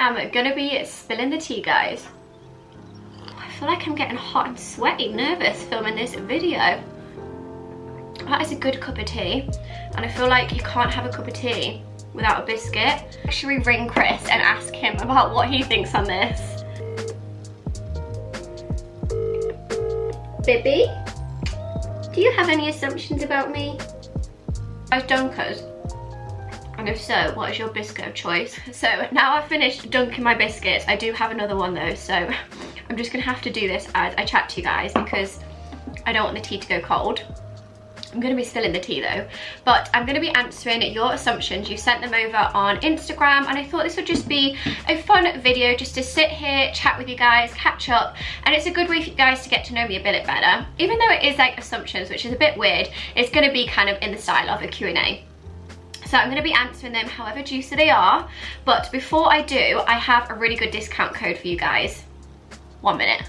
am gonna be spilling the tea, guys. I feel like I'm getting hot and sweaty, nervous filming this video. That is a good cup of tea, and I feel like you can't have a cup of tea without a biscuit. Should we ring Chris and ask him about what he thinks on this? Bibby, do you have any assumptions about me? Guys, dunkers? And if so, what is your biscuit of choice? So now I've finished dunking my biscuits. I do have another one though, so I'm just gonna have to do this as I chat to you guys because I don't want the tea to go cold. I'm gonna be spilling the tea though, but I'm gonna be answering your assumptions. You sent them over on Instagram, and I thought this would just be a fun video just to sit here, chat with you guys, catch up, and it's a good way for you guys to get to know me a bit better. Even though it is like assumptions, which is a bit weird, it's gonna be kind of in the style of a Q&A. So I'm going to be answering them however juicy they are, but before I do, I have a really good discount code for you guys. 1 minute.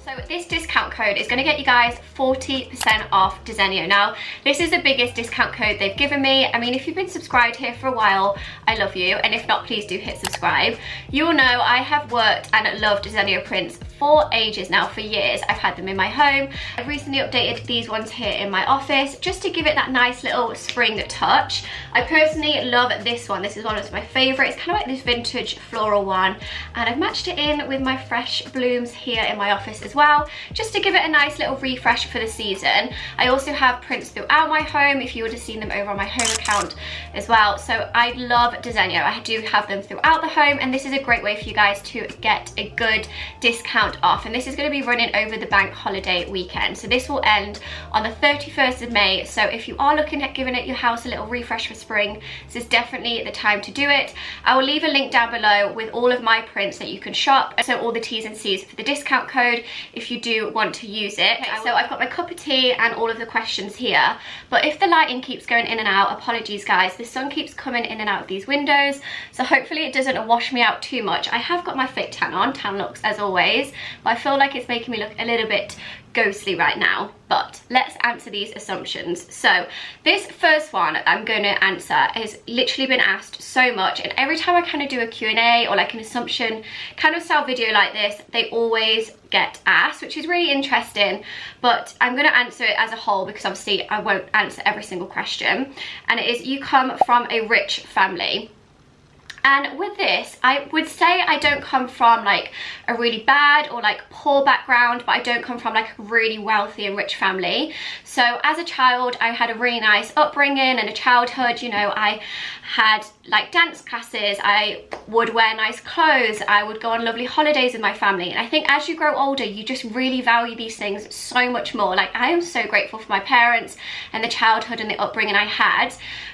So this discount code is going to get you guys 40% off Desenio. Now, this is the biggest discount code they've given me. I mean, if you've been subscribed here for a while, I love you. And if not, please do hit subscribe. You will know I have worked and loved Desenio prints for ages now, for years. I've had them in my home. I've recently updated these ones here in my office just to give it that nice little spring touch. I personally love this one. This is one of my favorites. It's kind of like this vintage floral one. And I've matched it in with my fresh blooms here in my office as well, just to give it a nice little refresh for the season. I also have prints throughout my home, if you would have seen them over on my home account as well. So I love Desenio. I do have them throughout the home, and this is a great way for you guys to get a good discount off. And this is going to be running over the bank holiday weekend. So this will end on the 31st of May. So if you are looking at giving it your house a little refresh for spring, this is definitely the time to do it. I will leave a link down below with all of my prints that you can shop. So all the T's and C's for the discount code if you do want to use it. Okay, so I've got my cup of tea and all of the questions here, but if the lighting keeps going in and out, apologies guys, the sun keeps coming in and out of these windows, so hopefully it doesn't wash me out too much. I have got my fake tan on, tan looks as always, but I feel like it's making me look a little bit ghostly right now. But let's answer these assumptions. So this first one I'm going to answer has literally been asked so much, and every time I kind of do a Q&A or like an assumption kind of style video like this, they always get asked, which is really interesting. But I'm going to answer it as a whole because obviously I won't answer every single question. And it is, you come from a rich family. And with this, I would say I don't come from like a really bad or like poor background, but I don't come from like a really wealthy and rich family. So as a child, I had a really nice upbringing and a childhood. You know, I had like dance classes, I would wear nice clothes, I would go on lovely holidays with my family. And I think as you grow older, you just really value these things so much more. Like, I am so grateful for my parents and the childhood and the upbringing I had.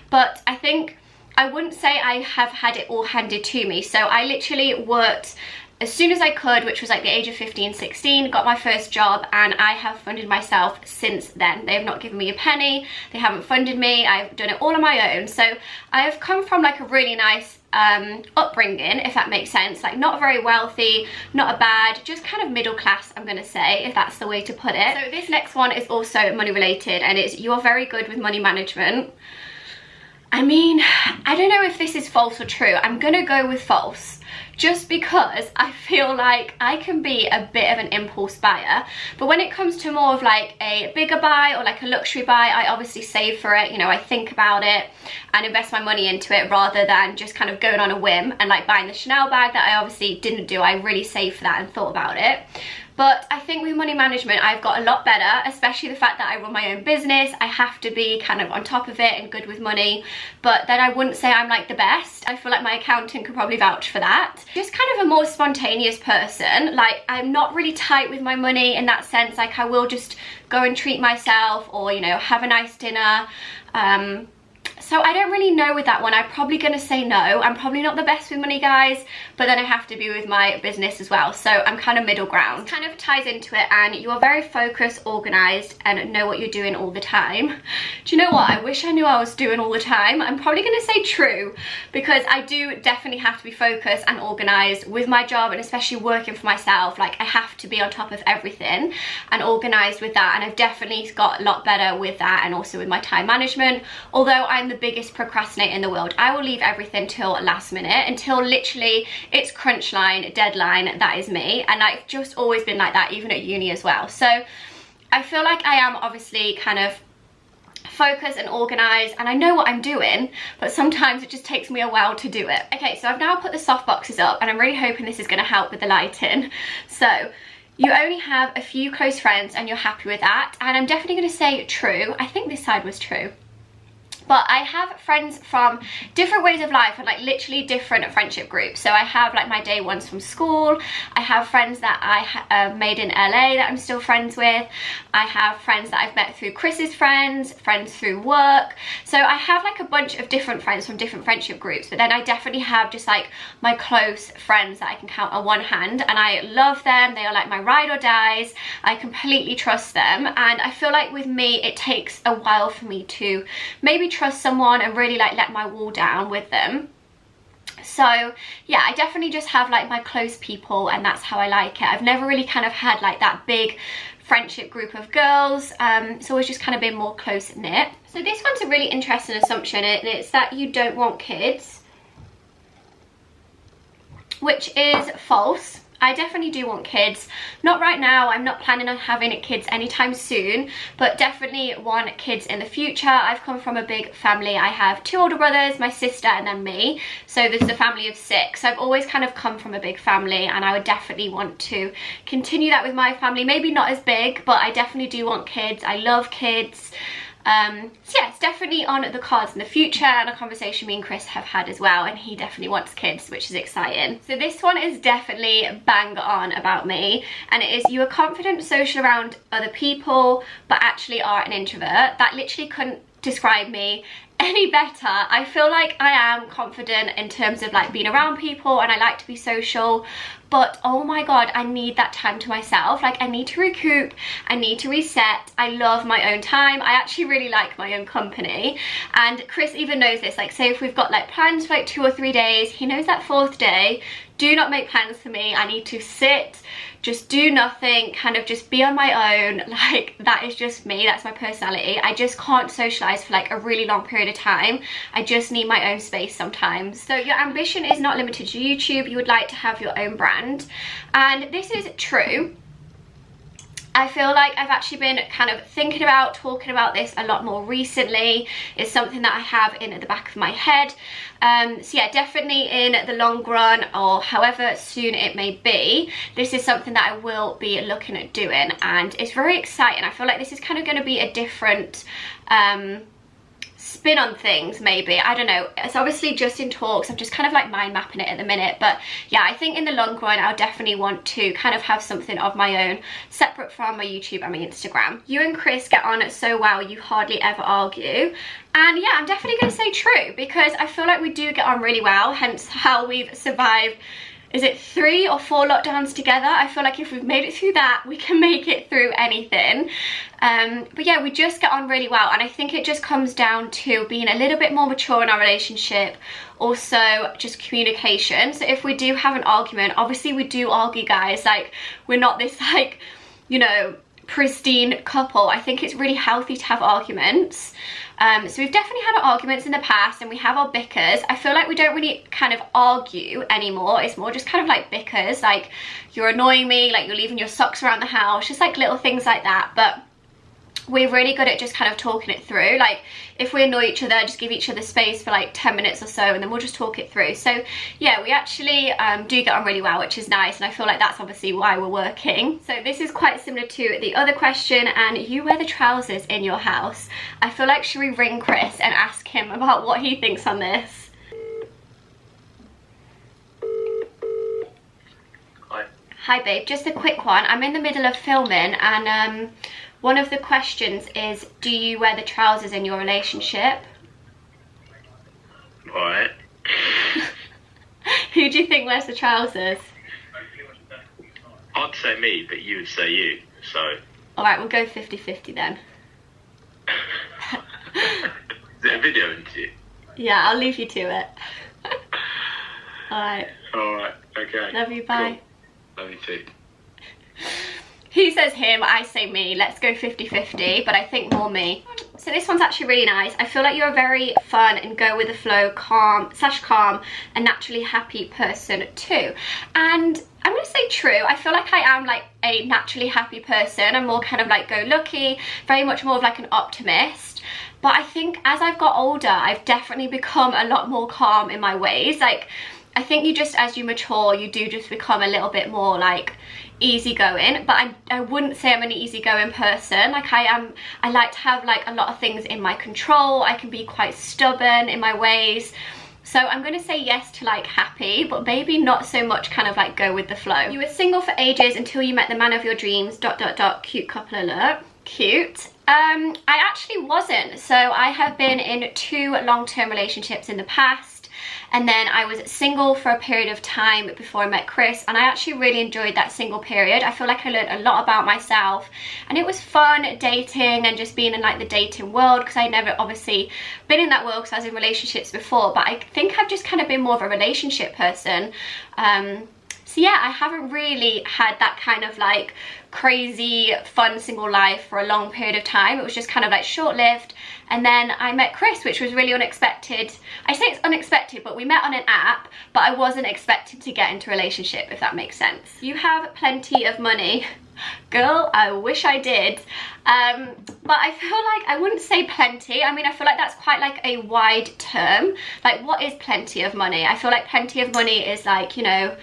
But I think I wouldn't say I have had it all handed to me. So I literally worked as soon as I could, which was like the age of 15, 16, got my first job, and I have funded myself since then. They have not given me a penny, they haven't funded me, I've done it all on my own. So I have come from like a really nice upbringing, if that makes sense. Like, not very wealthy, not a bad, just kind of middle class, I'm gonna say, if that's the way to put it. So this next one is also money related, and it's, you are very good with money management. I mean, I don't know if this is false or true. I'm gonna go with false, just because I feel like I can be a bit of an impulse buyer. But when it comes to more of like a bigger buy or like a luxury buy, I obviously save for it. You know, I think about it and invest my money into it rather than just kind of going on a whim and like buying the Chanel bag that I obviously didn't do. I really saved for that and thought about it. But I think with money management, I've got a lot better, especially the fact that I run my own business. I have to be kind of on top of it and good with money. But then I wouldn't say I'm like the best. I feel like my accountant could probably vouch for that. Just kind of a more spontaneous person. Like, I'm not really tight with my money in that sense. Like, I will just go and treat myself, or, you know, have a nice dinner. So I don't really know with that one. I'm probably going to say no. I'm probably not the best with money, guys, but then I have to be with my business as well. So I'm kind of middle ground. It kind of ties into it, and you are very focused, organized, and know what you're doing all the time. Do you know what? I wish I knew I was doing all the time. I'm probably going to say true, because I do definitely have to be focused and organized with my job, and especially working for myself. Like, I have to be on top of everything and organized with that, and I've definitely got a lot better with that, and also with my time management. Although I'm I'm the biggest procrastinator in the world. I will leave everything till last minute, until literally it's crunch line, deadline. That is me, and I've just always been like that, even at uni as well. So I feel like I am obviously kind of focused and organized, and I know what I'm doing, but sometimes it just takes me a while to do it. Okay, so I've now put the soft boxes up, and I'm really hoping this is going to help with the lighting. So you only have a few close friends and you're happy with that, and I'm definitely going to say true. I think this side was true. But I have friends from different ways of life and like literally different friendship groups. So I have like my day ones from school. I have friends that I made in LA that I'm still friends with. I have friends that I've met through Chris's friends through work. So I have like a bunch of different friends from different friendship groups. But then I definitely have just like my close friends that I can count on one hand. And I love them. They are like my ride or dies. I completely trust them. And I feel like with me, it takes a while for me to maybe trust someone and really like let my wall down with them. So yeah, I definitely just have like my close people, and that's how I like it. I've never really kind of had like that big friendship group of girls. It's always just kind of been more close knit. So this one's a really interesting assumption, and it's that you don't want kids, which is false. I definitely do want kids. Not right now. I'm not planning on having kids anytime soon, but definitely want kids in the future. I've come from a big family. I have 2 older brothers, my sister, and then me. So this is a family of 6. So I've always kind of come from a big family, and I would definitely want to continue that with my family. Maybe not as big, but I definitely do want kids. I love kids. So yeah, it's definitely on the cards in the future, and a conversation me and Chris have had as well, and he definitely wants kids, which is exciting. So this one is definitely bang on about me, and it is you are confident, social around other people, but actually are an introvert. That literally couldn't describe me any better. I feel like I am confident in terms of like being around people, and I like to be social, but oh my god, I need that time to myself. Like I need to recoup, I need to reset. I love my own time. I actually really like my own company, and Chris even knows this. Like say if we've got like plans for like 2 or 3 days, he knows that 4th day, do not make plans for me. I need to sit, just do nothing, kind of just be on my own. Like that is just me, that's my personality. I just can't socialize for like a really long period of time. I just need my own space sometimes. So your ambition is not limited to YouTube. You would like to have your own brand, and this is true. I feel like I've actually been kind of thinking about, talking about this a lot more recently. It's something that I have in the back of my head. So yeah, definitely in the long run, or however soon it may be, this is something that I will be looking at doing, and it's very exciting. I feel like this is kind of going to be a different spin on things, maybe. I don't know. It's obviously just in talks. I'm just kind of like mind mapping it at the minute, but yeah, I think in the long run I'll definitely want to kind of have something of my own separate from my YouTube and my Instagram. You and Chris get on so well, you hardly ever argue. And yeah, I'm definitely going to say true, because I feel like we do get on really well, hence how we've survived, is it 3 or 4 lockdowns together? I feel like if we've made it through that, we can make it through anything. But yeah, we just get on really well, and I think it just comes down to being a little bit more mature in our relationship. Also just communication. So if we do have an argument, obviously we do argue, guys, like we're not this like, you know, pristine couple. I think it's really healthy to have arguments. So we've definitely had our arguments in the past, and we have our bickers. I feel like we don't really kind of argue anymore. It's more just kind of like bickers, like you're annoying me, like you're leaving your socks around the house, just like little things like that. But we're really good at just kind of talking it through. Like if we annoy each other, just give each other space for like 10 minutes or so, and then we'll just talk it through. So yeah, we actually do get on really well, which is nice, and I feel like that's obviously why we're working. So this is quite similar to the other question, and you wear the trousers in your house. I feel like, should we ring Chris and ask him about what he thinks on this? Hi babe, just a quick one. I'm in the middle of filming, and one of the questions is, do you wear the trousers in your relationship? Alright. Who do you think wears the trousers? I'd say me, but you would say you, so... Alright, we'll go 50-50 then. Is it a video interview? Yeah, I'll leave you to it. Alright. Alright, okay. Love you, bye. Cool. Love you too. He says him, I say me. Let's go 50-50, but I think more me. So this one's actually really nice. I feel like you're a very fun and go with the flow, calm and naturally happy person too. And I'm gonna say true. I feel like I am like a naturally happy person. I'm more kind of like go-lucky, very much more of like an optimist. But I think as I've got older, I've definitely become a lot more calm in my ways. Like, I think you just, as you mature, you do just become a little bit more like easygoing. But I wouldn't say I'm an easygoing person. Like I like to have like a lot of things in my control. I can be quite stubborn in my ways. So I'm going to say yes to like happy, but maybe not so much kind of like go with the flow. You were single for ages until you met the man of your dreams, ... cute couple alert. Cute. I actually wasn't. So I have been in 2 long-term relationships in the past. And then I was single for a period of time before I met Chris, and I actually really enjoyed that single period. I feel like I learned a lot about myself, and it was fun dating and just being in like the dating world, because I'd never obviously been in that world because I was in relationships before. But I think I've just kind of been more of a relationship person. So yeah, I haven't really had that kind of like crazy fun single life for a long period of time. It was just kind of like short-lived. And then I met Chris, which was really unexpected. I say it's unexpected, but we met on an app, but I wasn't expected to get into a relationship, if that makes sense. You have plenty of money. Girl, I wish I did. But I feel like I wouldn't say plenty. I mean, I feel like that's quite like a wide term. Like, what is plenty of money? I feel like plenty of money is like, you know,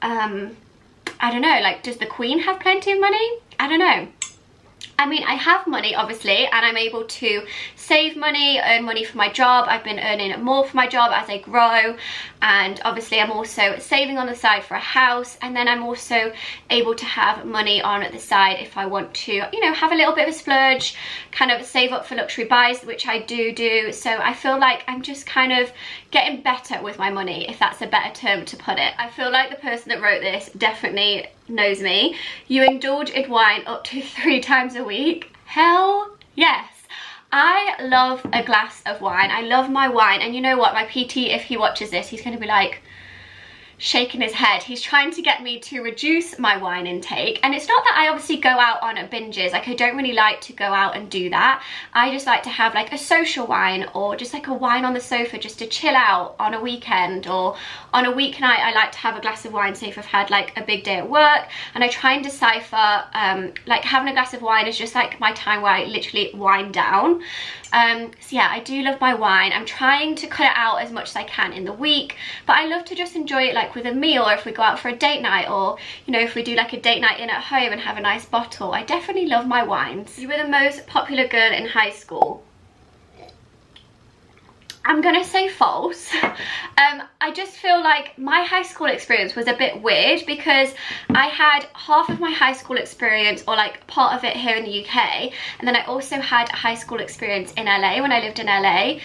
I don't know, like, does the Queen have plenty of money? I don't know. I mean, I have money, obviously, and I'm able to save money, earn money for my job. I've been earning more for my job as I grow, and obviously I'm also saving on the side for a house, and then I'm also able to have money on the side if I want to, you know, have a little bit of a splurge, kind of save up for luxury buys, which I do. So I feel like I'm just kind of getting better with my money, if that's a better term to put it. I feel like the person that wrote this definitely knows me. You indulge in wine up to 3 times a week. Hell yes. I love a glass of wine. I love my wine. And you know what? My PT, if he watches this, he's going to be like shaking his head. He's trying to get me to reduce my wine intake. And it's not that I obviously go out on binges. Like, I don't really like to go out and do that. I just like to have like a social wine, or just like a wine on the sofa just to chill out on a weekend, or on a weeknight I like to have a glass of wine, say if I've had like a big day at work. And I try and decipher like having a glass of wine is just like my time where I literally wind down. So yeah, I do love my wine. I'm trying to cut it out as much as I can in the week, but I love to just enjoy it like with a meal, or if we go out for a date night, or you know, if we do like a date night in at home and have a nice bottle. I definitely love my wines. You were the most popular girl in high school. I'm gonna say false. I just feel like my high school experience was a bit weird, because I had half of my high school experience, or like part of it, here in the UK, and then I also had a high school experience in LA when I lived in LA.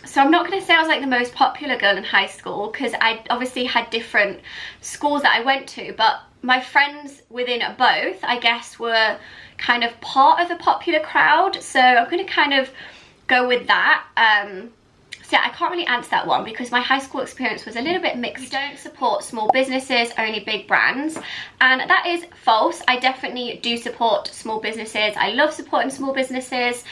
So I'm not gonna say I was like the most popular girl in high school, because I obviously had different schools that I went to, but my friends within both, I guess, were kind of part of the popular crowd. So I'm gonna kind of go with that. So yeah, I can't really answer that one, because my high school experience was a little bit mixed. We don't support small businesses, only big brands. And that is false. I definitely do support small businesses. I love supporting small businesses.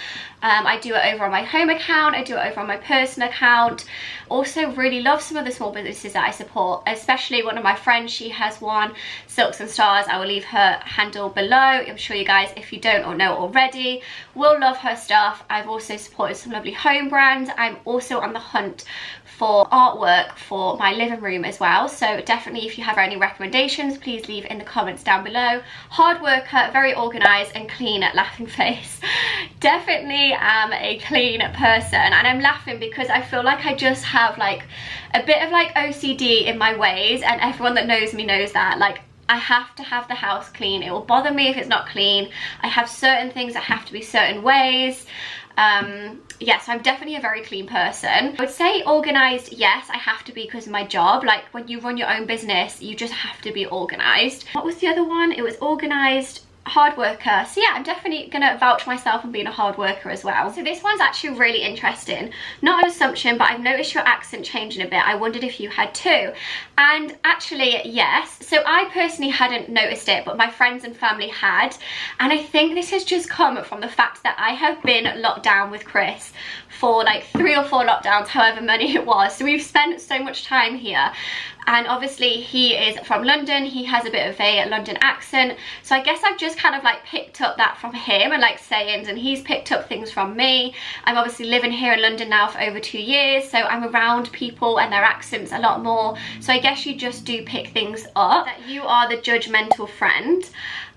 I do it over on my home account. I do it over on my personal account. Also really love some of the small businesses that I support, especially one of my friends. She has one, Silks and Stars. I will leave her handle below. I'm sure you guys, if you don't or know already, will love her stuff. I've also supported some lovely home brands. I'm also on the hunt for artwork for my living room as well, so definitely if you have any recommendations, please leave in the comments down below. Hard worker, very organised and clean at laughing face. Definitely am a clean person, and I'm laughing because I feel like I just have like a bit of like OCD in my ways, and everyone that knows me knows that. Like, I have to have the house clean. It will bother me if it's not clean. I have certain things that have to be certain ways. Yes, I'm definitely a very clean person. I would say organised, yes, I have to be because of my job. Like, when you run your own business, you just have to be organised. What was the other one? It was organised, hard worker. So yeah, I'm definitely gonna vouch myself on being a hard worker as well. So this one's actually really interesting. Not an assumption, but I've noticed your accent changing a bit. I wondered if you had too. And actually, yes. So I personally hadn't noticed it, but my friends and family had. And I think this has just come from the fact that I have been locked down with Chris for like 3 or 4 lockdowns, however many it was. So we've spent so much time here. And obviously he is from London, he has a bit of a London accent, so I guess I've just kind of like picked up that from him and like sayings, and he's picked up things from me. I'm obviously living here in London now for over 2 years, so I'm around people and their accents a lot more, so I guess you just do pick things up. That you are the judgmental friend.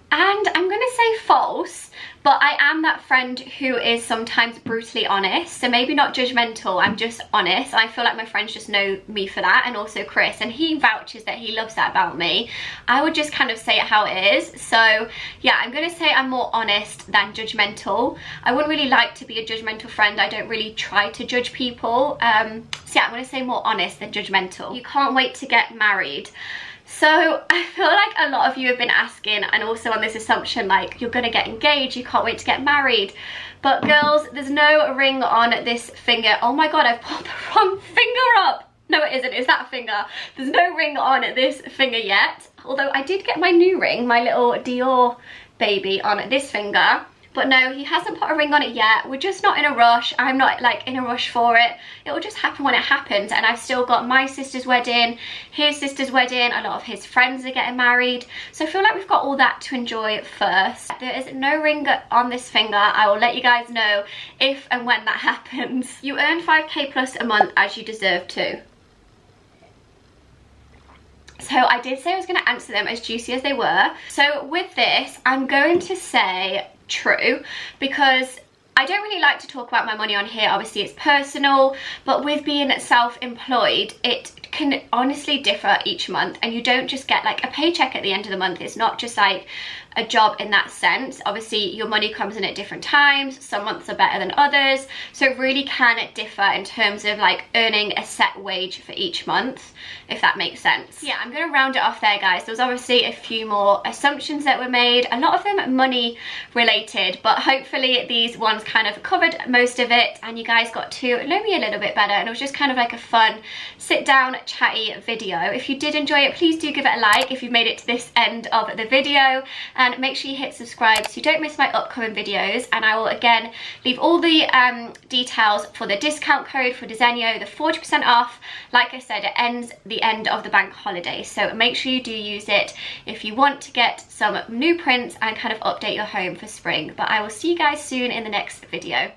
And I'm gonna say false, but I am that friend who is sometimes brutally honest. So maybe not judgmental, I'm just honest. I feel like my friends just know me for that, and also Chris, and he vouches that he loves that about me. I would just kind of say it how it is. So yeah, I'm gonna say I'm more honest than judgmental. I wouldn't really like to be a judgmental friend. I don't really try to judge people. So yeah, I'm gonna say more honest than judgmental. You can't wait to get married. So I feel like a lot of you have been asking, and also on this assumption, like, you're gonna get engaged, you can't wait to get married. But girls, there's no ring on this finger. Oh my god, I've pulled the wrong finger up. No, it isn't, it's that finger. There's no ring on this finger yet. Although I did get my new ring, my little Dior baby, on this finger. But no, he hasn't put a ring on it yet. We're just not in a rush. I'm not like in a rush for it. It will just happen when it happens. And I've still got my sister's wedding, his sister's wedding, a lot of his friends are getting married. So I feel like we've got all that to enjoy first. There is no ring on this finger. I will let you guys know if and when that happens. You earn 5k plus a month as you deserve to. So I did say I was going to answer them as juicy as they were. So with this, I'm going to say true, because I don't really like to talk about my money on here. Obviously it's personal, but with being self-employed, it can honestly differ each month, and you don't just get like a paycheck at the end of the month. It's not just like a job in that sense. Obviously your money comes in at different times. Some months are better than others, so it really can differ in terms of like earning a set wage for each month, if that makes sense. Yeah, I'm gonna round it off there, guys. There was obviously a few more assumptions that were made, a lot of them money related, but hopefully these ones kind of covered most of it, and you guys got to know me a little bit better, and it was just kind of like a fun sit down chatty video. If you did enjoy it, please do give it a like if you've made it to this end of the video, and make sure you hit subscribe so you don't miss my upcoming videos. And I will again leave all the details for the discount code for Desenio, the 40% off. Like I said, it ends the end of the bank holiday, so make sure you do use it if you want to get some new prints and kind of update your home for spring. But I will see you guys soon in the next video.